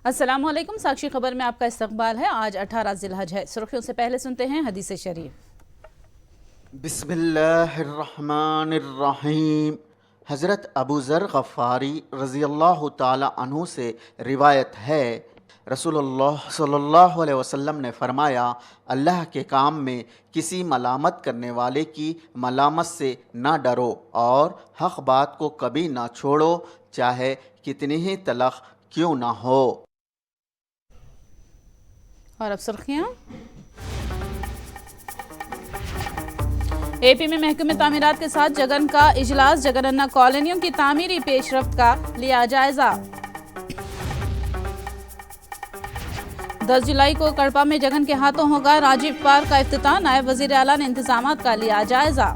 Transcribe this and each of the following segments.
अस्सलामुअलैकुम। साक्षी खबर में आपका इस्तकबाल है। आज 18 जिलहज है। सुर्खियों से पहले सुनते हैं हदीस शरीफ। बिस्मिल्लाहिर्रहमानिर्रहीम। हज़रत अबू ज़र ग़फ़ारी रज़ियल्लाहु ताला अन्हु से रिवायत है, रसूलुल्लाह सल्लल्लाहु अलैहि वसल्लम ने फ़रमाया, अल्लाह के काम में किसी मलामत करने वाले की मलामत से ना डरो और हक़ बात को कभी ना छोड़ो, चाहे कितनी ही तलख़ क्यों ना हो। और अब सुर्खियाँ। एपी में महकमे तामीरात के साथ जगन का इजलास। जगनन्ना कॉलोनियों की तामीरी पेशरफ्त का लिया जायजा। 10 जुलाई को कड़पा में जगन के हाथों होगा राजीव पार्क का इफ्तिताह। नायब वजीर आला ने इंतजामात का लिया जायजा।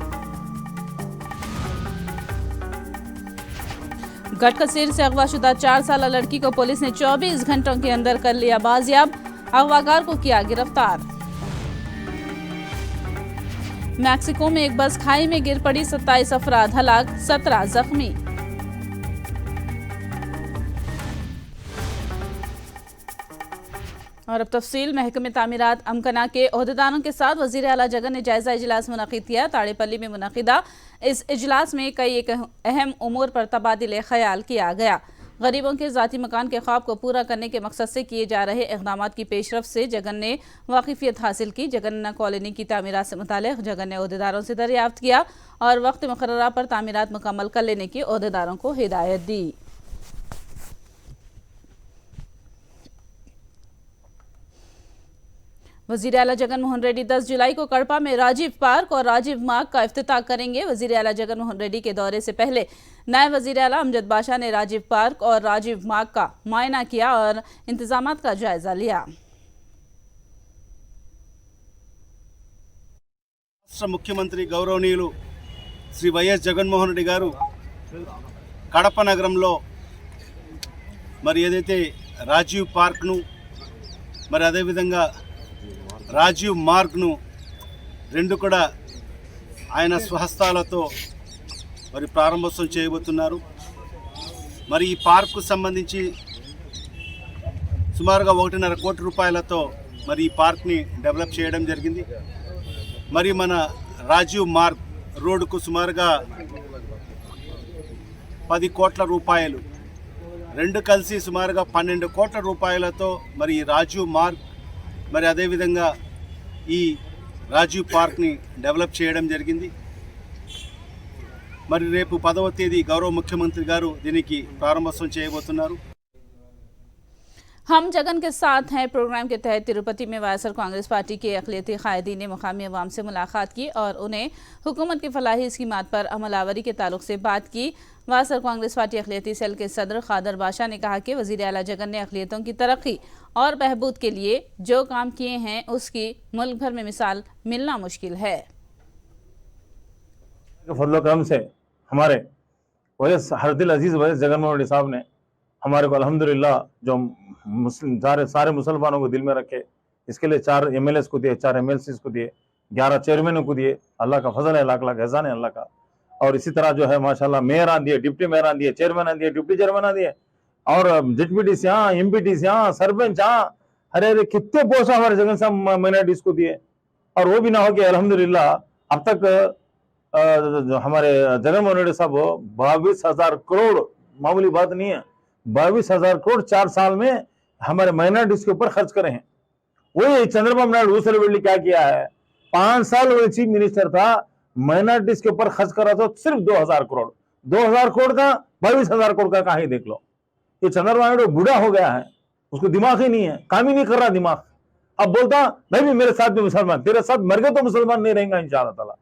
गटकसीर से अगवाशुदा 4 साल लड़की को पुलिस ने 24 घंटों के अंदर कर लिया बाजियाब। अगवाकार को किया गिरफ्तार। मैक्सिको में एक बस खाई में गिर पड़ी, 27 अफराद हलाक, 17 जख्मी। और अब तफसील। महकमे तामीरात अमकना के ओहदेदारों के साथ वजीर आला जगन ने जायजा इजलास मुनक़िद किया। ताड़ेपल्ली में मुनक़िदा इस इजलास में कई एक अहम उमूर पर तबादिले ख्याल किया गया। गरीबों के ज़ाती मकान के ख्वाब को पूरा करने के मकसद से किए जा रहे इक़दामात की पेशरफ से जगन ने वाकिफियत हासिल की। जगन्ना कॉलोनी की तामीरात से मुताल्लिक़ जगन ने ओहदेदारों से दरियाफ्त किया और वक्त मुकर्ररा पर तामीरात मुकम्मल कर लेने की ओहदेदारों को हिदायत दी। वज़ीर आला जगन मोहन रेड्डी 10 जुलाई को कड़पा में राजीव पार्क और राजीव मार्ग का इफ्तिताह करेंगे। वज़ीर आला जगन मोहन रेड्डी के दौरे से पहले नायब वज़ीर आला अमजद बाशा ने राजीव पार्क और राजीव मार्ग का मुआयना किया और इंतजामात का जायजा लिया। రాష్ట్ర ముఖ్యమంత్రి గౌరవనీయులు శ్రీ వైఎస్ జగన్మోహన్ రెడ్డి గారు కడప నగరంలో మరి ఏదైతే రాజీవ్ పార్క్ను మరి అదేవిధంగా రాజీవ్ మార్గ్ను రెండు కూడా ఆయన స్వహస్తాలతో మరి ప్రారంభోత్సవం చేయబోతున్నారు. మరి ఈ పార్కు సంబంధించి సుమారుగా 1.5 కోట్ల రూపాయలతో మరి ఈ పార్క్ని డెవలప్ చేయడం జరిగింది. మరి మన రాజీవ్ మార్గ్ రోడ్డుకు సుమారుగా 10 కోట్ల రూపాయలు, రెండు కలిసి సుమారుగా 12 కోట్ల రూపాయలతో మరి ఈ రాజీవ్ మార్గ్ మరి అదేవిధంగా ఈ రాజీవ్ పార్క్ని డెవలప్ చేయడం జరిగింది. మరి రేపు 10వ తేదీ గౌరవ ముఖ్యమంత్రి గారు దీనికి ప్రారంభోత్సవం చేయబోతున్నారు. हम जगन के साथ हैं प्रोग्राम के तहत तिरुपति में वायएसआर कांग्रेस पार्टी के अक़लियती कायदीन ने मुकामी अवाम से मुलाकात की और उन्हें हुकूमत की फलाही स्कीमात पर अमलावरी के ताल्लुक से बात की। वायएसआर कांग्रेस पार्टी अक़लियती सेल के सदर खादर बाशा ने कहा कि वज़ीर आला जगन ने अक़लियतों की तरक्की और बहबूद के लिए जो काम किए हैं उसकी मुल्क भर में मिसाल मिलना मुश्किल है। फजलो करम से हमारे वैस हरदिल अजीज़ वैस जगनमोहन रेड्डी साहब ने हमारे को अल्हम्दुलिल्लाह जो मुस्लिम सारे मुसलमानों को दिल में रखे, इसके लिए 4 MLAs को दिए, 4 MLCs को दिए, 11 चेयरमैनों को दिए। अल्लाह का फजल है, लाख लाख एहसान है अल्लाह का। और इसी तरह जो है माशाल्लाह मेयरान दिए, डिप्टी मेयरान दिए, चेयरमैन दिए, डिप्टी चेयरमैन दिए और ZPTs यहाँ, MPTs यहाँ, सरपंच यहाँ, अरे कितने पोस्ट हमारे जगन साहब माइनॉरिटीज को दिए। और वो भी ना हो कि अल्हम्दुलिल्लाह अब तक हमारे जगनमोहन रेड्डी साहब 22,000 करोड़, मामूली बात नहीं है, 22,000 करोड़ 4 साल में हमारे माइनॉरिटीज के ऊपर खर्च करे हैं। वही चंद्रबाबू नायडू दूसरे बिल्डिंग क्या किया है, 5 साल वो चीफ मिनिस्टर था, माइनॉरिटीज के ऊपर खर्च कर रहा था सिर्फ 2,000 करोड़, 2,000 करोड़ का 22,000 करोड़ का कहीं देख लो। ये चंद्रबाबू नायडू बूढ़ा हो गया है, उसको दिमाग ही नहीं है, काम ही नहीं कर रहा दिमाग। अब बोलता भाई भी मेरे साथ भी मुसलमान, तेरे साथ मर गए तो मुसलमान नहीं रहेगा इंशाअल्लाह ताला,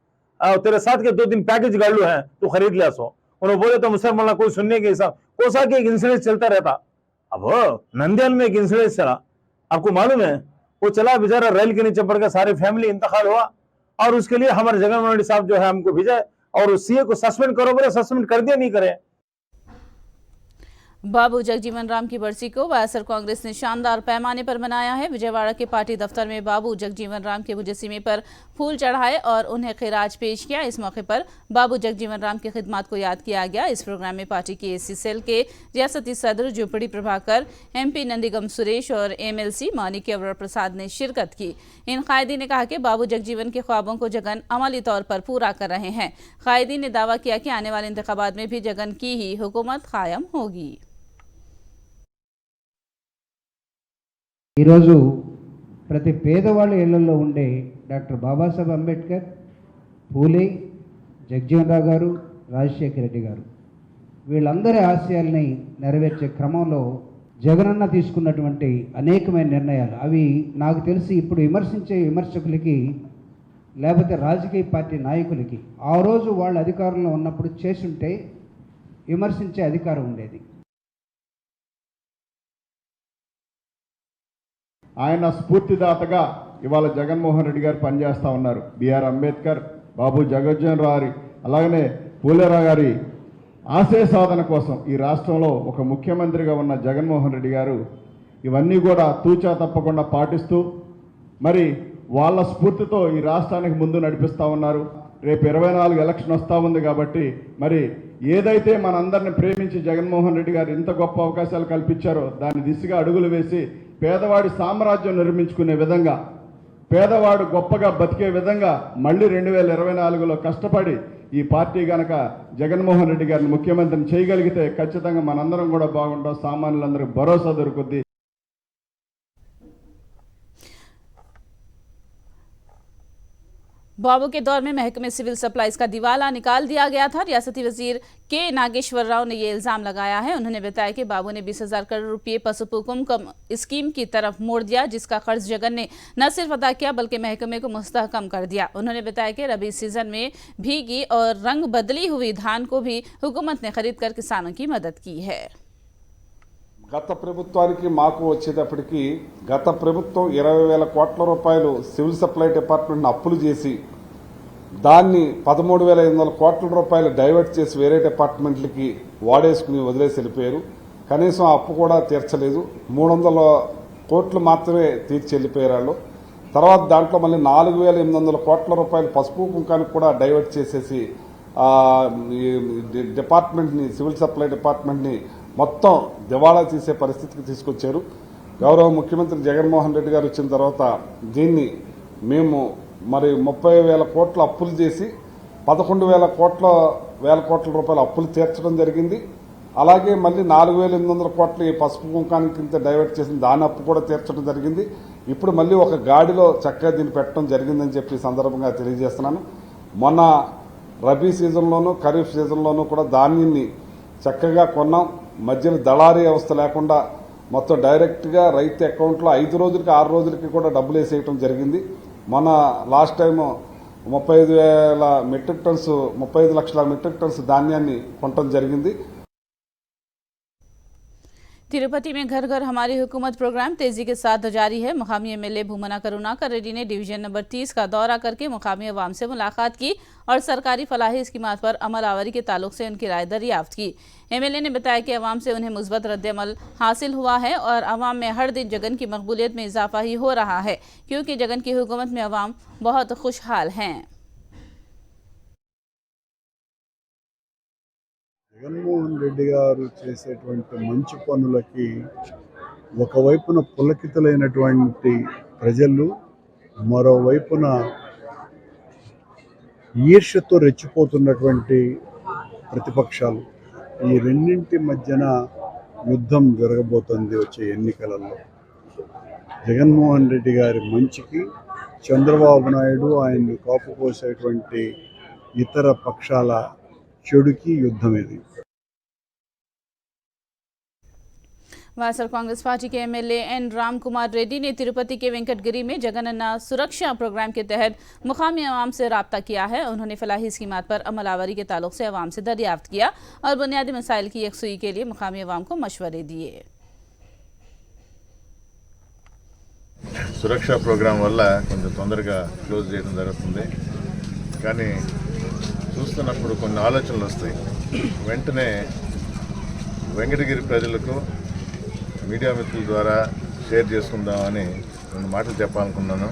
तेरे साथ के 2 दिन पैकेज गाड़ू है तो खरीद लिया सो। उन्होंने बोले तो मुसलमान कोई सुनने के हिसाब कोसा के एक इंसिडेंट चलता रहता। अब नंदियाल में एक इंसिडेंट चला, आपको मालूम है, वो चला बेचारा रेल के नीचे पड़ गया, सारी फैमिली इंतकाल हुआ और उसके लिए हमारे जगनमोहन रेड्डी साहब जो है हमको भेजा और सीए को सस्पेंड करो, बोले सस्पेंड कर दिया, नहीं करे। बाबू जगजीवन राम की बरसी को वायएसआर कांग्रेस ने शानदार पैमाने पर मनाया है। विजयवाड़ा के पार्टी दफ्तर में बाबू जगजीवन राम के मुजस्सिमे पर फूल चढ़ाए और उन्हें खिराज पेश किया। इस मौके पर बाबू जगजीवन राम की खिदमत को याद किया गया। इस प्रोग्राम में पार्टी के एसी सेल के रियासती सदर झुपड़ी प्रभाकर, MP नंदीगम सुरेश और MLC मानिक अवर प्रसाद ने शिरकत की। इन कायदी ने कहा कि बाबू जगजीवन के ख्वाबों को जगन अमली तौर पर पूरा कर रहे हैं। कायदी ने दावा किया कि आने वाले इंतखाबात में भी जगन की ही हुकूमत कायम होगी। ఈరోజు ప్రతి పేదవాళ్ళ ఇళ్లలో ఉండే డాక్టర్ బాబాసాహెబ్ అంబేద్కర్, పూలే, జగజీవన్ రావు గారు, రాజశేఖర రెడ్డి గారు వీళ్ళందరి ఆశయాల్ని నెరవేర్చే క్రమంలో జగనన్న తీసుకున్నటువంటి అనేకమైన నిర్ణయాలు అవి నాకు తెలిసి ఇప్పుడు విమర్శించే విమర్శకులకి లేకపోతే రాజకీయ పార్టీ నాయకులకి ఆ రోజు వాళ్ళ అధికారంలో ఉన్నప్పుడు చేసుంటే విమర్శించే అధికారం ఉండేది. ఆయన స్ఫూర్తిదాతగా ఇవాళ జగన్మోహన్ రెడ్డి గారు పనిచేస్తూ ఉన్నారు. బిఆర్ అంబేద్కర్, బాబు జగజ్జీవన్ రావు, అలాగనే పూలేరావు గారి ఆశయ సాధన కోసం ఈ రాష్ట్రంలో ఒక ముఖ్యమంత్రిగా ఉన్న జగన్మోహన్ రెడ్డి గారు ఇవన్నీ కూడా తూచా తప్పకుండా పాటిస్తూ మరి వాళ్ళ స్ఫూర్తితో ఈ రాష్ట్రానికి ముందు నడిపిస్తూ ఉన్నారు. రేపు 24 ఎలక్షన్ వస్తూ ఉంది కాబట్టి మరి ఏదైతే మనందరిని ప్రేమించి జగన్మోహన్ రెడ్డి గారు ఇంత గొప్ప అవకాశాలు కల్పించారో దాని దిశగా అడుగులు వేసి పేదవాడి సామ్రాజ్యం నిర్మించుకునే విధంగా, పేదవాడు గొప్పగా బతికే విధంగా మళ్ళీ 2024లో కష్టపడి ఈ పార్టీ గనక జగన్మోహన్ రెడ్డి గారిని ముఖ్యమంత్రిని చేయగలిగితే ఖచ్చితంగా మనందరం కూడా బాగుంటాం, సామాన్యులందరికీ భరోసా దొరుకుద్ది. बाबू के दौर में महकमे सिविल सप्लाईज का दिवाला निकाल दिया गया था। रियासती वजीर के नागेश्वर राव ने ये इल्जाम लगाया है। उन्होंने बताया कि बाबू ने 20,000 करोड़ रुपये पशु कुमकुम स्कीम की तरफ मोड़ दिया, जिसका कर्ज जगन ने न सिर्फ अदा किया बल्कि महकमे को मुस्तहकम कर दिया। उन्होंने बताया कि रबी सीजन में भीगी और रंग बदली हुई धान को भी हुकूमत ने खरीद कर किसानों की मदद की है। గత ప్రభుత్వానికి మాకు వచ్చేటప్పటికి గత ప్రభుత్వం 20,000 కోట్ల రూపాయలు సివిల్ సప్లై డిపార్ట్మెంట్ని అప్పులు చేసి దాన్ని 13,500 కోట్ల రూపాయలు డైవర్ట్ చేసి వేరే డిపార్ట్మెంట్లకి వాడేసుకుని వదిలేసి వెళ్ళిపోయారు. కనీసం అప్పు కూడా తీర్చలేదు. 300 కోట్లు మాత్రమే తీర్చి వెళ్ళిపోయారు వాళ్ళు. తర్వాత దాంట్లో మళ్ళీ 4,800 కోట్ల రూపాయలు పసుపు కుంకానికి కూడా డైవర్ట్ చేసేసి డిపార్ట్మెంట్ని, సివిల్ సప్లై డిపార్ట్మెంట్ని మొత్తం దివాళా తీసే పరిస్థితికి తీసుకొచ్చారు. గౌరవ ముఖ్యమంత్రి జగన్మోహన్ రెడ్డి గారు వచ్చిన తర్వాత దీన్ని మేము మరి 30,000 కోట్ల అప్పులు చేసి 11,000 కోట్ల రూపాయల అప్పులు తీర్చడం జరిగింది. అలాగే మళ్ళీ 4,800 కోట్లు ఈ పసుపు కుంకానికి కింద డైవర్ట్ చేసిన దాని అప్పు కూడా తీర్చడం జరిగింది. ఇప్పుడు మళ్ళీ ఒక గాడిలో చక్కగా దీన్ని పెట్టడం జరిగిందని చెప్పి సందర్భంగా తెలియజేస్తున్నాను. మొన్న రబీ సీజన్లోనూ ఖరీఫ్ సీజన్లోనూ కూడా ధాన్యాన్ని చక్కగా కొన్నాం. మధ్యలో దళారీ వ్యవస్థ లేకుండా మొత్తం డైరెక్ట్గా రైతు అకౌంట్లో 5 రోజులకి 6 రోజులకి కూడా డబ్బులు వేసేయటం జరిగింది. మన లాస్ట్ టైం 35 లక్షల మెట్రిక్ టన్స్ ధాన్యాన్ని కొనటం జరిగింది. तिरुपति में घर घर हमारी हुकूमत प्रोग्राम तेजी के साथ जारी है। मुकामी MLA भूमना करुणाकर रेड्डी ने डिवीजन नंबर 30 का दौरा करके मुकामी अवाम से मुलाकात की और सरकारी फलाही स्कीमात पर अमल आवरी के ताल्लुक से उनकी राय दरियाफ्त की। MLA ने बताया कि अवाम से उन्हें मुस्बत रद्द-ए-अमल हासिल हुआ है और अवाम में हर दिन जगन की मकबूलियत में इजाफा ही हो रहा है, क्योंकि जगन की हुकूमत में अवाम बहुत खुशहाल हैं। జగన్మోహన్ రెడ్డి గారు చేసేటువంటి మంచి పనులకి ఒకవైపున పులకితులైనటువంటి ప్రజలు, మరోవైపున ఈర్ష్యతో రెచ్చిపోతున్నటువంటి ప్రతిపక్షాలు, ఈ రెండింటి మధ్యన యుద్ధం జరగబోతోంది వచ్చే ఎన్నికలలో. జగన్మోహన్ రెడ్డి గారి మంచికి చంద్రబాబు నాయుడు ఆయన్ని కాపుపోసేటువంటి ఇతర పక్షాల చెడుకి యుద్ధం ఇది. वायएसआर कांग्रेस पार्टी के MLA N राम कुमार रेड्डी ने तिरुपति के वेंकटगिरी में जगनन्ना सुरक्षा प्रोग्राम के तहत मुकामी अवाम से राब्ता किया है। उन्होंने फलाही स्कीमात पर अमल आवरी के ताल्लुक से अवाम से दरियाफ्त किया और बुनियादी मसाइल की यकसुई के लिए मुकामी अवाम को मशवरे दिए। సురక్ష ప్రోగ్రాం వల్ల కొంచెం తొందరగా క్లోజ్ చేయడం జరుగుతుంది. కానీ చూస్తున్నప్పుడు కొన్ని ఆలోచనలు వస్తాయి. వెంటనే వెంకటగిరి ప్రజలకు మీడియా మిత్రుల ద్వారా షేర్ చేసుకుందామని 2 మాటలు చెప్పాలనుకున్నాను.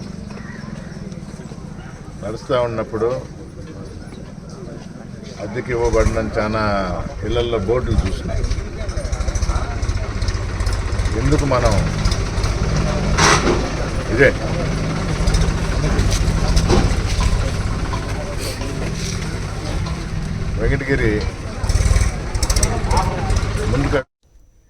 నడుస్తూ ఉన్నప్పుడు అద్దెకి ఇవ్వబడిన చాలా ఇళ్లల్లో బోర్డులు చూసినాం. ఎందుకు మనం ఇదే వెంకటగిరి ముందుగా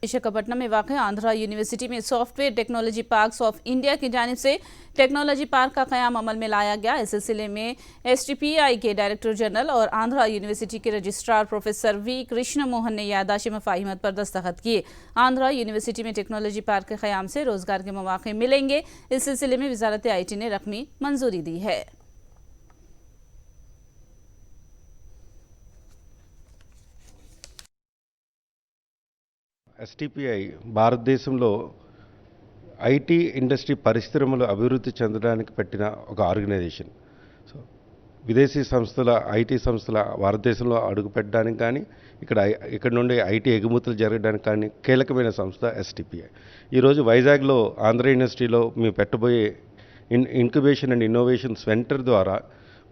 विशाखापट्टनम में वाक़ आंध्रा यूनिवर्सिटी में software technology parks of India की जानिब से टेक्नोलॉजी पार्क का क़याम अमल में लाया गया। इस सिलसिले में STPI के डायरेक्टर जनरल और आंध्रा यूनिवर्सिटी के registrar professor V Krishna Mohan ने याददाश्त मफाहिमत पर दस्तखत किए। आंध्रा यूनिवर्सिटी में टेक्नोलॉजी पार्क के क़याम से रोजगार के मौक़े मिलेंगे। इस सिलसिले में वजारत IT ने रकमी मंजूरी दी है। STPI భారతదేశంలో ఐటీ ఇండస్ట్రీ పరిశ్రమలు అభివృద్ధి చెందడానికి పెట్టిన ఒక ఆర్గనైజేషన్. సో విదేశీ సంస్థల ఐటీ సంస్థల భారతదేశంలో అడుగుపెట్టడానికి కానీ ఇక్కడ నుండి ఐటీ ఎగుమతులు జరగడానికి కానీ కీలకమైన సంస్థ STPI. ఈరోజు వైజాగ్లో ఆంధ్ర యూనివర్సిటీలో మేము పెట్టబోయే ఇంక్యుబేషన్ అండ్ ఇన్నోవేషన్ సెంటర్ ద్వారా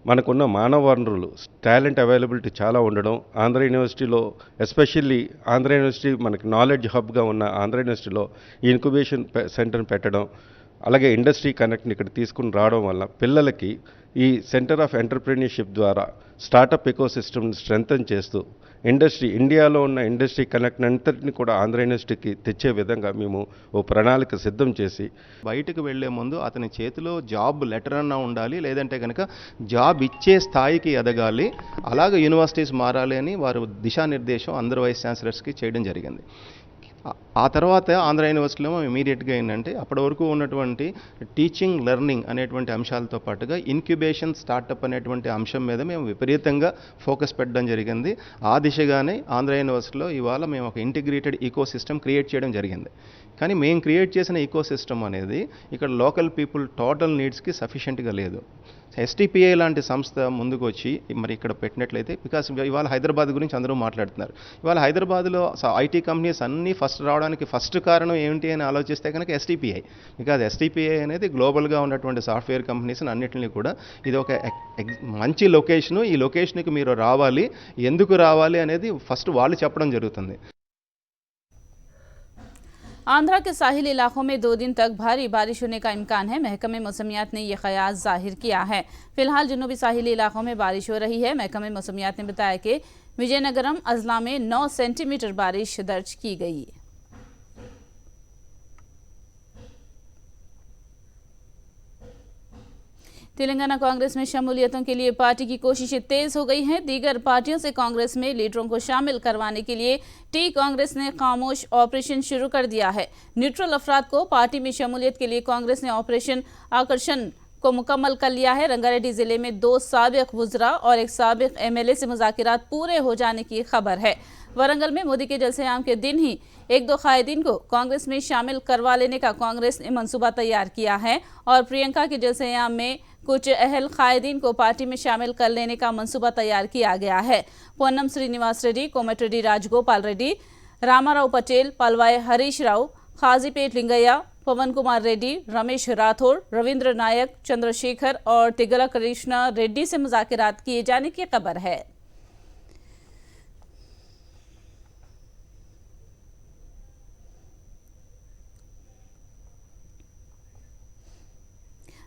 మనకున్న మానవ వనరులు టాలెంట్ అవైలబిలిటీ చాలా ఉండడం, ఆంధ్ర యూనివర్సిటీలో ఎస్పెషల్లీ ఆంధ్ర యూనివర్సిటీ మనకి నాలెడ్జ్ హబ్గా ఉన్న ఆంధ్ర యూనివర్సిటీలో ఈ ఇంక్యుబేషన్ సెంటర్ని పెట్టడం, అలాగే ఇండస్ట్రీ కనెక్ట్ని ఇక్కడ తీసుకుని రావడం వల్ల పిల్లలకి ఈ సెంటర్ ఆఫ్ ఎంటర్ప్రెన్యూర్షిప్ ద్వారా స్టార్టప్ ఎకోసిస్టమ్ని స్ట్రెంథన్ చేస్తూ ఇండియాలో ఉన్న ఇండస్ట్రీ కనెక్ట్ అంతటిని కూడా ఆంధ్ర యూనివర్సిటీకి తెచ్చే విధంగా మేము ఓ ప్రణాళిక సిద్ధం చేసి బయటకు వెళ్లే ముందు అతని చేతిలో జాబ్ లెటర్ అన్నా ఉండాలి, లేదంటే కనుక జాబ్ ఇచ్చే స్థాయికి ఎదగాలి, అలాగే యూనివర్సిటీస్ మారాలి అని వారు దిశానిర్దేశం అందరు వైస్ ఛాన్సలర్స్కి చేయడం జరిగింది. ఆ తర్వాత ఆంధ్ర యూనివర్సిటీలో ఇమీడియట్గా ఏంటంటే అప్పటి వరకు ఉన్నటువంటి టీచింగ్ లెర్నింగ్ అనేటువంటి అంశాలతో పాటుగా ఇన్క్యుబేషన్ స్టార్టప్ అనేటువంటి అంశం మీద మేము విపరీతంగా ఫోకస్ పెట్టడం జరిగింది. ఆ దిశగానే ఆంధ్ర యూనివర్సిటీలో ఇవాళ మేము ఒక ఇంటిగ్రేటెడ్ ఈకో సిస్టమ్ క్రియేట్ చేయడం జరిగింది. కానీ మేము క్రియేట్ చేసిన ఈకో సిస్టమ్ అనేది ఇక్కడ లోకల్ పీపుల్ టోటల్ నీడ్స్కి సఫిషియెంట్గా లేదు. STPI లాంటి సంస్థ ముందుకు వచ్చి మరి ఇక్కడ పెట్టినట్లయితే, బికాస్ ఇవాళ హైదరాబాద్ గురించి అందరూ మాట్లాడుతున్నారు. ఇవాళ హైదరాబాద్లో ఐటీ కంపెనీస్ అన్నీ ఫస్ట్ రావడానికి ఫస్ట్ కారణం ఏమిటి అని ఆలోచిస్తే కనుక STPI. బికాజ్ STPI అనేది గ్లోబల్గా ఉన్నటువంటి సాఫ్ట్వేర్ కంపెనీస్ అన్నింటినీ కూడా ఇది ఒక మంచి లొకేషను, ఈ లొకేషన్కి మీరు రావాలి, ఎందుకు రావాలి అనేది ఫస్ట్ వాళ్ళు చెప్పడం జరుగుతుంది. आंध्रा के साहिल इलाकों में 2 दिन तक भारी बारिश होने का इम्कान है। महकमे मौसमियात ने यह क़यास जाहिर किया है। फिलहाल जुनूबी साहिली इलाकों में बारिश हो रही है। महकमे मौसमियात ने बताया कि विजयनगरम अजला में 9 सेंटीमीटर बारिश दर्ज की गई। तेलंगाना कांग्रेस में शमूलियतों के लिए पार्टी की कोशिशें तेज हो गई हैं। दीगर पार्टियों से कांग्रेस में लीडरों को शामिल करवाने के लिए टी कांग्रेस ने खामोश ऑपरेशन शुरू कर दिया है। न्यूट्रल अफराद को पार्टी में शमूलियत के लिए कांग्रेस ने ऑपरेशन आकर्षण को मुकम्मल कर लिया है। रंगारेड्डी जिले में 2 साबिक वुज़रा और एक साबिक MLA से मुज़ाकिरात पूरे हो जाने की खबर है। वरंगल में मोदी के जलसे-ए-आम के दिन ही 1-2 कायदीन को कांग्रेस में शामिल करवा लेने का कांग्रेस ने मंसूबा तैयार किया है और प्रियंका के जलसे-ए-आम में कुछ अहल कायदीन को पार्टी में शामिल कर लेने का मंसूबा तैयार किया गया है। पोन्नम श्रीनिवास रेड्डी, कोमटिरेड्डी राजगोपाल रेड्डी, रामाराव पटेल, पलवाय हरीश राव, खाजीपेट लिंगయ్య, पवन कुमार रेड्डी, रमेश राठौड़, रविंद्र नायक, चंद्रशेखर और तिगला कृष्ण रेड्डी से मुज़ाकिरात किए जाने की खबर है।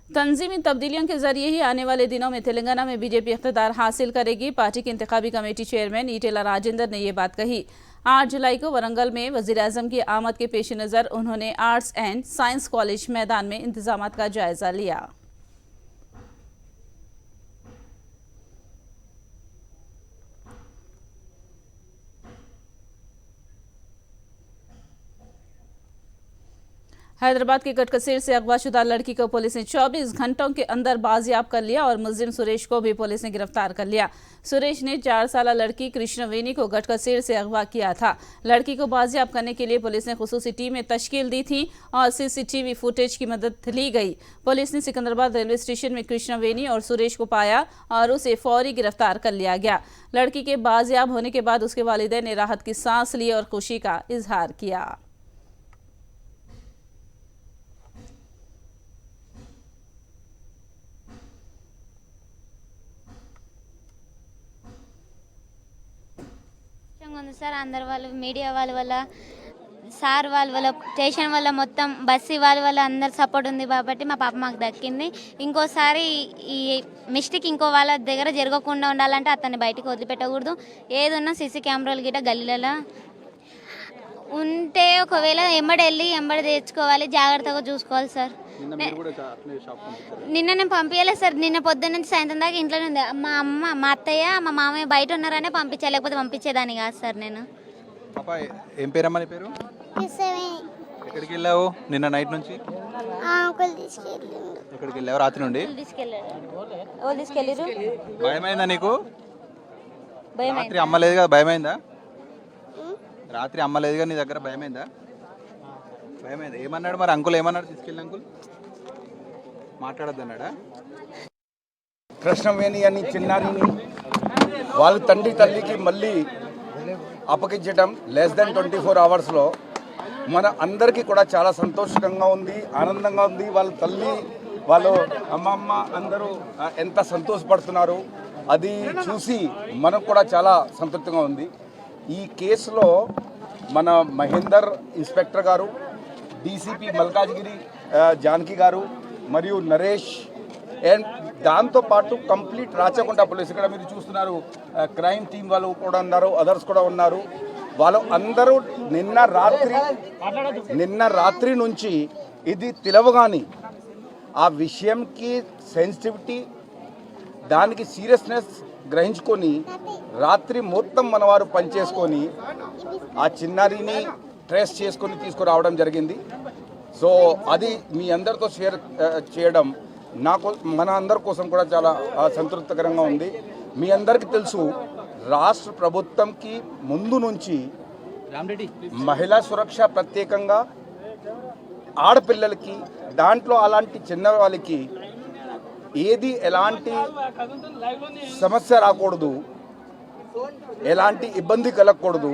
तंजीमी तब्दीलियों के जरिए ही आने वाले दिनों में तेलंगाना में बीजेपी इख्तिदार हासिल करेगी। पार्टी की इंतखाबी कमेटी चेयरमैन ईटेला राजेंद्र ने ये बात कही। 8 जुलाई को वरंगल में वज़ीर आज़म की आमद के पेश नज़र उन्होंने आर्ट्स एंड साइंस कॉलेज मैदान में इंतजामात का जायजा लिया। हैदराबाद के गटकसीर से अगवाशुदा लड़की को पुलिस ने 24 घंटों के अंदर बाजियाब कर लिया और मुलजिम सुरेश को भी पुलिस ने गिरफ्तार कर लिया। सुरेश ने 4 साल लड़की कृष्णवेणी को गटकसीर से अगवा किया था। लड़की को बाजियाब करने के लिए पुलिस ने खुसूसी टीमें तश्कील दी थी और सीसीटीवी फुटेज की मदद ली गई। पुलिस ने सिकंदराबाद रेलवे स्टेशन में कृष्णवेणी और सुरेश को पाया और उसे फौरी गिरफ्तार कर लिया गया। लड़की के बाजियाब होने के बाद उसके वालिदैन ने राहत की सांस ली और खुशी का इजहार किया। ఉంది సార్ అందరి వాళ్ళు మీడియా వాళ్ళ వల్ల సార్ వాళ్ళ స్టేషన్ వల్ల మొత్తం బస్సు వాళ్ళ అందరు సపోర్ట్ ఉంది కాబట్టి మా పాప మాకు దక్కింది. ఇంకోసారి ఈ మిస్టేక్ ఇంకో వాళ్ళ దగ్గర జరగకుండా ఉండాలంటే అతన్ని బయటికి వదిలిపెట్టకూడదు. ఏదున్నా సీసీ కెమెరాలు గిట్ట గల్లీలలో ఉంటే ఒకవేళ ఎంబడి తెచ్చుకోవాలి, జాగ్రత్తగా చూసుకోవాలి సార్. నిన్న నేను పంపించలేదు సార్. నిన్న పొద్దున్న నుంచి సాయంత్రం దాకా ఇంట్లోనే ఉంది. మా అమ్మ, మా అత్తయ్య, మా మామయ్య బయట ఉన్నారనే పంపించాలి, లేకపోతే పంపించేదాన్ని కాదు సార్. నేను ఏం పేరమ్మా నీ పేరు? ఎక్కడికి వెళ్ళావు నిన్న నైట్ నుంచి? ఎక్కడికి వెళ్ళావు రాత్రి నుండి? తీసుకెళ్ళారు. భయమైందా నీకు? రాత్రి అమ్మలేదు కదా, భయమైందా? రాత్రి అమ్మలేదుగా నీ దగ్గర, భయమైందా? భయమైందా? ఏమన్నాడు మరి అంకుల్? ఏమన్నాడు తీసుకెళ్ళి అంకుల్? మాట్లాడద్దు అన్నాడా? కృష్ణవేణి అని చిన్నారిని వాళ్ళ తల్లికి మళ్ళీ అప్పగించడం లెస్ దెన్ 24 అవర్స్లో మన అందరికీ కూడా చాలా సంతోషంగా ఉంది, ఆనందంగా ఉంది. వాళ్ళ తల్లి, వాళ్ళు అమ్మమ్మ అందరూ ఎంత సంతోషపడుతున్నారు అది చూసి మనకు కూడా చాలా సంతృప్తిగా ఉంది. ఈ కేసులో మన మహేందర్ ఇన్స్పెక్టర్ గారు, డీసీపీ మల్కాజ్గిరి జానకి గారు మరియు నరేష్ అండ్ దాంతోపాటు కంప్లీట్ రాచకొండ పోలీస్, ఇక్కడ మీరు చూస్తున్నారు క్రైమ్ టీం వాళ్ళు కూడా ఉన్నారు, అదర్స్ కూడా ఉన్నారు. వాళ్ళు అందరూ నిన్న రాత్రి నుంచి ఇది తెలవగాని ఆ విషయంకి సెన్సిటివిటీ, దానికి సీరియస్నెస్ గ్రహించుకొని రాత్రి మొత్తం మనవారు పనిచేసుకొని ఆ చిన్నారిని ట్రేస్ చేసుకొని తీసుకురావడం జరిగింది. సో అది మీ అందరితో షేర్ చేయడం నాకు, మన అందరి కోసం కూడా చాలా సంతృప్తికరంగా ఉంది. మీ అందరికీ తెలుసు, రాష్ట్ర ప్రభుత్వంకి ముందు నుంచి మహిళా సురక్ష ప్రత్యేకంగా ఆడపిల్లలకి, దాంట్లో అలాంటి చిన్న వాళ్ళకి ఏది ఎలాంటి సమస్య రాకూడదు, ఎలాంటి ఇబ్బంది కలగకూడదు.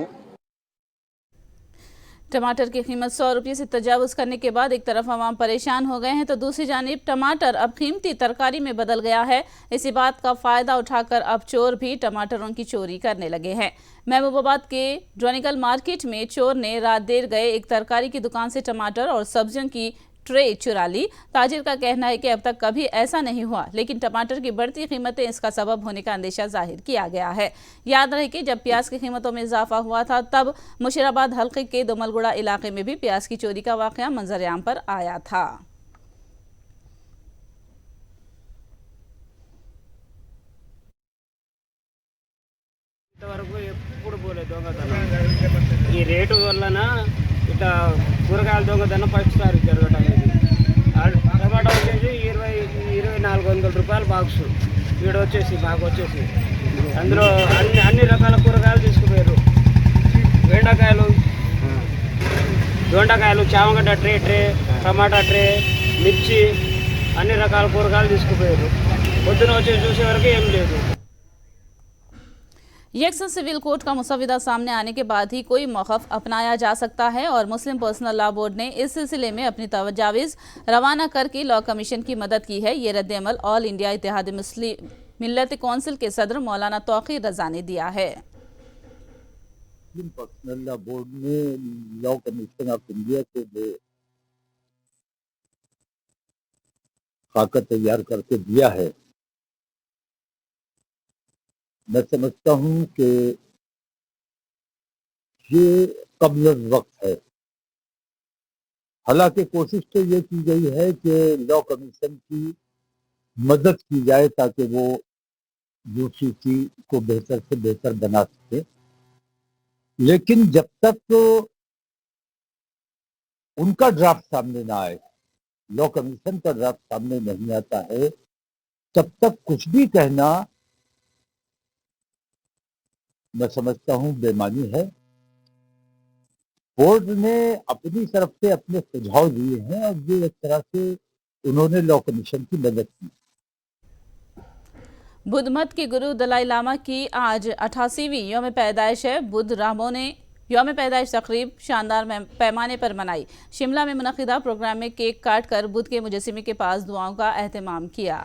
टमाटर की कीमत 100 रुपये से तजावुज करने के बाद एक तरफ आवाम परेशान हो गए हैं तो दूसरी जानिब टमाटर अब कीमती तरकारी में बदल गया है। इसी बात का फायदा उठाकर अब चोर भी टमाटरों की चोरी करने लगे हैं। महबूबाबाद के ड्रोनिकल मार्केट में चोर ने रात देर गए एक तरकारी की दुकान से टमाटर और सब्जियों की ट्रे चुरा ली। ताजिर का कहना है कि अब तक कभी ऐसा नहीं हुआ, लेकिन टमाटर की बढ़ती कीमतें इसका सबब होने का अंदेशा जाहिर किया गया है। याद रहे कि जब प्याज की कीमतों में इजाफा हुआ था तब मुशीराबाद हल्के के दोमलगुड़ा इलाके में भी प्याज की चोरी का वाकया मंजर-ए-आम पर आया था। ఈ రేటు వలన ఇట్లా కూరగాయల దొంగతనం ఫస్ట్ సారి జరగటం ఇది. టమాటా వచ్చేసి 2400 రూపాయలు బాక్స్, వీడు వచ్చేసి బాగా వచ్చేసి అందులో అన్ని రకాల కూరగాయలు తీసుకుపోయారు. దొండకాయలు, చామగడ్డ ట్రే, టమాటా ట్రే, మిర్చి, అన్ని రకాల కూరగాయలు తీసుకుపోయారు. పొద్దున వచ్చి చూసే వరకు ఏం లేదు. यकसन सिविल कोर्ट का मुसविदा सामने आने के बाद ही कोई मौक़िफ़ अपनाया जा सकता है और मुस्लिम पर्सनल लॉ बोर्ड ने इस सिलसिले में अपनी तजावीज़ रवाना करके लॉ कमीशन की मदद की है। ये रद्द-ए-अमल ऑल इंडिया इत्तेहाद मुस्लिम मिल्लत कौंसिल के सदर मौलाना तौक़ीर रज़ा ने दिया है। मुस्लिम पर्सनल लॉ बोर्ड ने लॉ कमीशन ऑफ इंडिया को जो खाका तैयार करके दिया है, मैं समझता हूं कि ये कब्ल वक्त है। हालांकि कोशिश तो ये की गई है कि लॉ कमीशन की मदद की जाए ताकि वो यूसीसी को बेहतर से बेहतर बना सके, लेकिन जब तक उनका ड्राफ्ट सामने ना आए, लॉ कमीशन का ड्राफ्ट सामने नहीं आता है, तब तक कुछ भी कहना मैं समझता हूं बेमानी है। बोर्ड ने अपनी तरफ से अपने सुझाव दिए हैं और ये एक तरह से उन्होंने लॉ कमीशन की मदद की। बुद्ध मत के गुरु दलाई लामा की आज 88वीं यौम पैदाइश है। बुद्ध रामो ने यौम पैदाइश तकरीब शानदार पैमाने पर मनाई। शिमला में मुनक़िदा प्रोग्राम में केक काट कर बुद्ध के मुजस्सिमे के पास दुआओं का एहतमाम किया।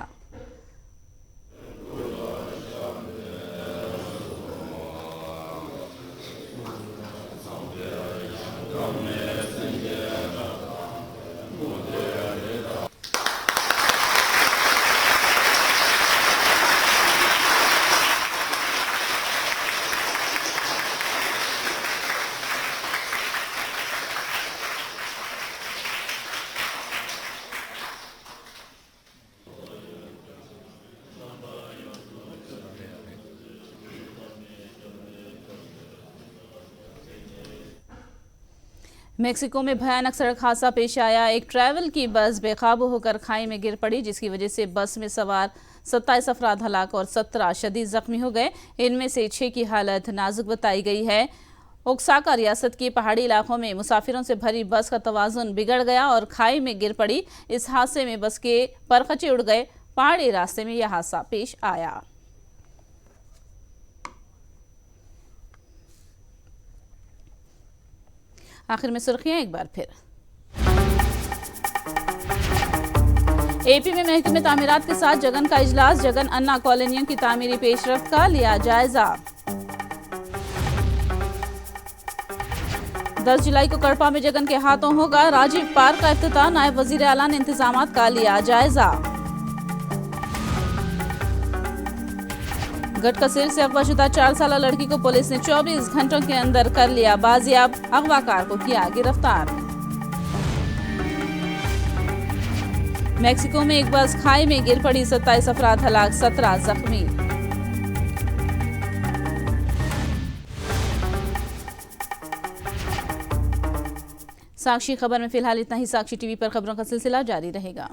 मेक्सिको में भयानक सड़क हादसा पेश आया। एक ट्रैवल की बस बेकाबू होकर खाई में गिर पड़ी, जिसकी वजह से बस में सवार 27 अफराद हलाक और 17 शदीद जख्मी हो गए। इनमें से 6 की हालत नाजुक बताई गई है। ओक्साका रियासत के पहाड़ी इलाकों में मुसाफिरों से भरी बस का तवाजुन बिगड़ गया और खाई में गिर पड़ी। इस हादसे में बस के परखचे उड़ गए। पहाड़ी रास्ते में यह हादसा पेश आया। आखिर में सुर्खियां एक बार फिर। एपी में महकमे तामीरात के साथ जगन का इजलास। जगन अन्ना कॉलोनियों की तामीरी पेशरफ्त का लिया जायजा। 10 जुलाई को कड़पा में जगन के हाथों होगा राजीव पार्क का इफ्तिताह। नायब वजीर आला ने इंतजामात का लिया जायजा। गटकसेर से अगवाशुदा 4 साला लड़की को पुलिस ने 24 घंटों के अंदर कर लिया बाजियाब। अगवाकार को किया गिरफ्तार। मेक्सिको में एक बस खाई में गिर पड़ी, 27 अफराद हलाक, 17 जख्मी। साक्षी खबर में फिलहाल इतना ही। साक्षी टीवी पर खबरों का सिलसिला जारी रहेगा।